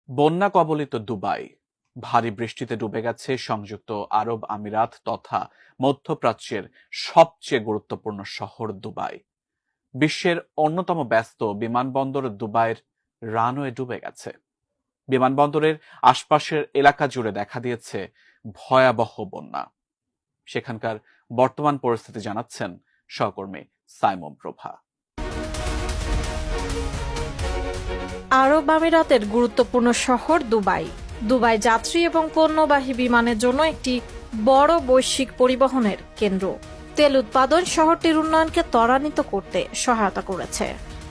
বন্যা কবলিত দুবাই, ভারী বৃষ্টিতে ডুবে গেছে সংযুক্ত আরব আমিরাত তথা মধ্যপ্রাচ্যের সবচেয়ে গুরুত্বপূর্ণ শহর দুবাই। বিশ্বের অন্যতম ব্যস্ত বিমানবন্দর দুবাইয়ের রানওয়ে ডুবে গেছে। বিমানবন্দরের আশপাশের এলাকা জুড়ে দেখা দিয়েছে ভয়াবহ বন্যা। সেখানকার বর্তমান পরিস্থিতি জানাচ্ছেন সহকর্মী সাইমন প্রভা। আরব আমিরাতের গুরুত্বপূর্ণ শহর দুবাই। দুবাই যাত্রী এবং পণ্যবাহী বিমানের জন্য একটি বড় বৈশ্বিক পরিবহনের কেন্দ্র। তেল উৎপাদন শহরটির উন্নয়নকে ত্বরান্বিত করতে সহায়তা করেছে।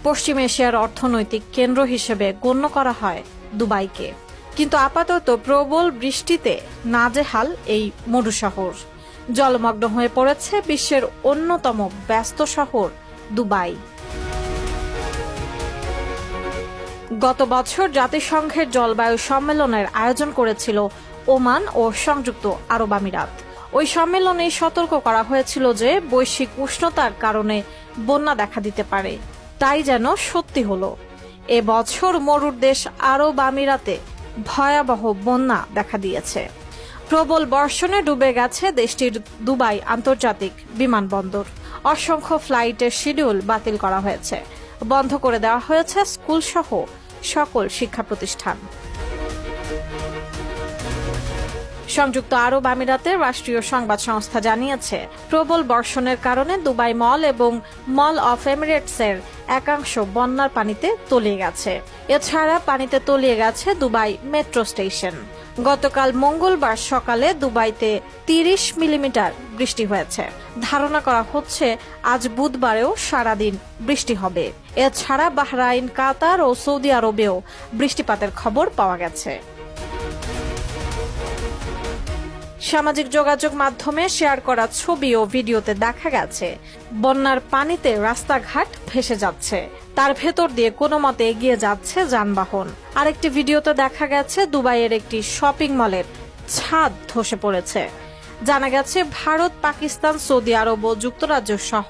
পশ্চিম এশিয়ার অর্থনৈতিক কেন্দ্র হিসেবে গণ্য করা হয় দুবাইকে। কিন্তু আপাতত প্রবল বৃষ্টিতে নাজেহাল এই মরু শহর। জলমগ্ন হয়ে পড়েছে বিশ্বের অন্যতম ব্যস্ত শহর দুবাই। গত বছর জাতিসংঘের জলবায়ু সম্মেলনের আয়োজন করেছিল ওমান ও সংযুক্ত আরব আমিরাত। ওই সম্মেলনে সতর্ক করা হয়েছিল যে বৈশ্বিক উষ্ণতার কারণে বন্যা দেখা দিতে পারে। তাই যেন সত্যি হলো। এবছর মরুর দেশ আরব আমিরাতে ভয়াবহ বন্যা দেখা দিয়েছে। প্রবল বর্ষণে ডুবে গেছে দেশটির দুবাই আন্তর্জাতিক বিমানবন্দর। অসংখ্য ফ্লাইটের শিডিউল বাতিল করা হয়েছে। বন্ধ করে দেওয়া হয়েছে স্কুল সহ সকল শিক্ষা প্রতিষ্ঠান। সংযুক্ত আরব আমিরাতের রাষ্ট্রীয় সংবাদ সংস্থা জানিয়েছে, প্রবল বর্ষণের কারণে দুবাই মল এবং মল অফ এমিরেটসের একাংশ বন্যার পানিতে তলিয়ে গেছে। এছাড়া পানিতে তলিয়ে গেছে দুবাই মেট্রো স্টেশন। গতকাল মঙ্গলবার সকালে দুবাইতে 30 মিলিমিটার বৃষ্টি হয়েছে। ধারণা করা হচ্ছে আজ বুধবারেও সারাদিন বৃষ্টি হবে। এছাড়া বাহরাইন, কাতার ও সৌদি আরবেও বৃষ্টিপাতের খবর পাওয়া গেছে। সামাজিক যোগাযোগ মাধ্যমে শেয়ার করা ছবি ও ভিডিওতে দেখা গেছে বন্যার পানিতে রাস্তাঘাট ভেসে যাচ্ছে। তার ভেতর দিয়ে কোনো মতে এগিয়ে যাচ্ছে যানবাহন। আরেকটি ভিডিওতে দেখা গেছে দুবাইয়ের একটি শপিং মলের ছাদ ধসে পড়েছে। জানা গেছে ভারত, পাকিস্তান, সৌদি আরব ও যুক্তরাজ্য সহ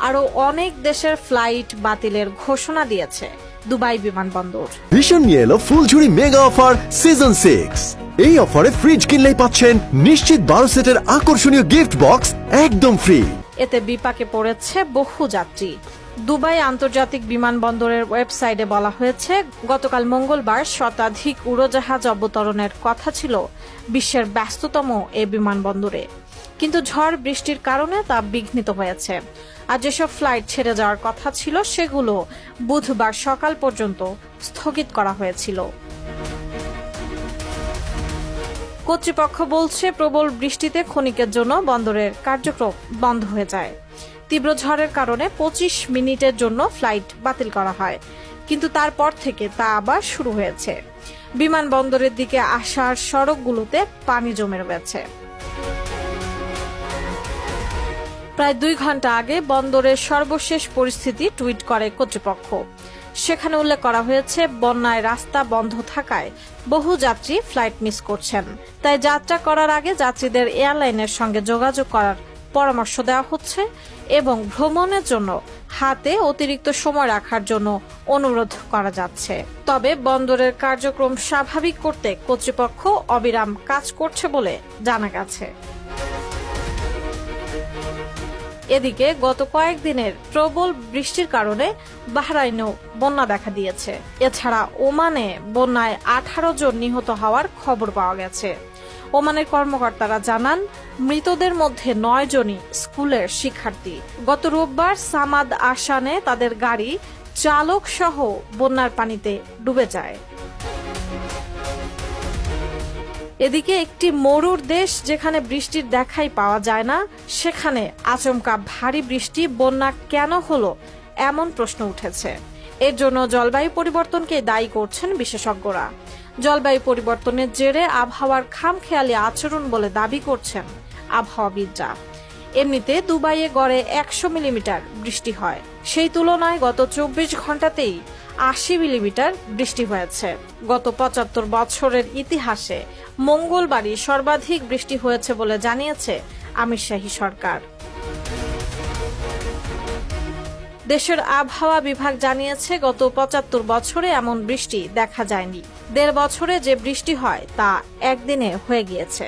আরো অনেক দেশের ফ্লাইট বাতিলের ঘোষণা দিয়েছে দুবাই বিমানবন্দর। ভীষণ নিয়ে এলো ফুলঝুরি মেগা অফার সিজন 6। এই অফারে ফ্রিজ কিনলেই পাচ্ছেন নিশ্চিত 12 সেটের আকর্ষণীয় গিফট বক্স একদম ফ্রি। এতে বিপাকে পড়েছে বহু যাত্রী। দুবাই আন্তর্জাতিক বিমানবন্দরের ওয়েবসাইটে বলা হয়েছে, গতকাল মঙ্গলবার শতাধিক উড়োজাহাজ অবতরণের কথা ছিল বিশ্বের ব্যস্ততম এ বিমানবন্দরে। কিন্তু ঝড় বৃষ্টির কারণে তা বিঘ্নিত হয়েছে। আর যেসব ফ্লাইট ছেড়ে যাওয়ার কথা ছিল সেগুলো বুধবার সকাল পর্যন্ত স্থগিত করা হয়েছিল। কর্তৃপক্ষ বলছে, প্রবল বৃষ্টিতে ক্ষণিকের জন্য বন্দরের কার্যক্রম বন্ধ হয়ে যায়। তীব্র ঝড়ের কারণে 25 মিনিটের জন্য ফ্লাইট বাতিল করা হয়, কিন্তু তারপর থেকে তা আবার শুরু হয়েছে। বিমানবন্দরের দিকে আসার সড়কগুলোতে পানি জমে রয়েছে। প্রায় 2 ঘন্টা আগে বন্দরের সর্বশেষ পরিস্থিতি টুইট করে কর্তৃপক্ষ। সেখানে উল্লেখ করা হয়েছে, বন্যায় রাস্তা বন্ধ থাকায় বহু যাত্রী ফ্লাইট মিস করছেন। তাই যাত্রা করার আগে যাত্রীদের এয়ারলাইনের সঙ্গে যোগাযোগ করার পরামর্শ দেওয়া হচ্ছে এবং ভ্রমণের জন্য হাতে অতিরিক্ত সময় রাখার জন্য অনুরোধ করা যাচ্ছে। তবে বন্দরের কার্যক্রম স্বাভাবিক করতে কর্তৃপক্ষ অবিরাম কাজ করছে বলে জানা গেছে। এদিকে গত কয়েকদিনের প্রবল বৃষ্টির কারণে বাহরাইনেও বন্যা দেখা দিয়েছে। এছাড়া ওমানে বন্যায় 18 জন নিহত হওয়ার খবর পাওয়া গেছে। ওমানের কর্মকর্তারা জানান, মৃতদের মধ্যে 9 জনই স্কুলের শিক্ষার্থী। গত রোববার সামাদ আসানে তাদের গাড়ি চালক সহ বন্যার পানিতে ডুবে যায়। এদিকে একটি মরুর দেশ যেখানে বৃষ্টির দেখাই পাওয়া যায় না, সেখানে আচমকা ভারী বৃষ্টি, বন্যা কেন হলো এমন প্রশ্ন উঠেছে। এর জন্য জলবায়ু পরিবর্তনকে দায়ী করছেন বিশেষজ্ঞরা। জলবায়ু পরিবর্তনের জেরে আবহাওয়ার খামখেয়ালি আচরণ বলে দাবি করছেন আবহাওয়াবিদরা। এমনিতে দুবাইয়ে গড়ে 100 মিলিমিটার বৃষ্টি হয়। সেই তুলনায় গত 24 ঘন্টাতেই 80 মিলিমিটার বৃষ্টি হয়েছে। গত 75 বছরের ইতিহাসে মঙ্গলবারই সর্বাধিক বৃষ্টি হয়েছে বলে জানিয়েছে আমির শাহী সরকার। দেশের আবহাওয়া বিভাগ জানিয়েছে, গত 75 বছরে এমন বৃষ্টি দেখা যায়নি। 1.5 বছরে যে বৃষ্টি হয় তা একদিনে হয়ে গিয়েছে।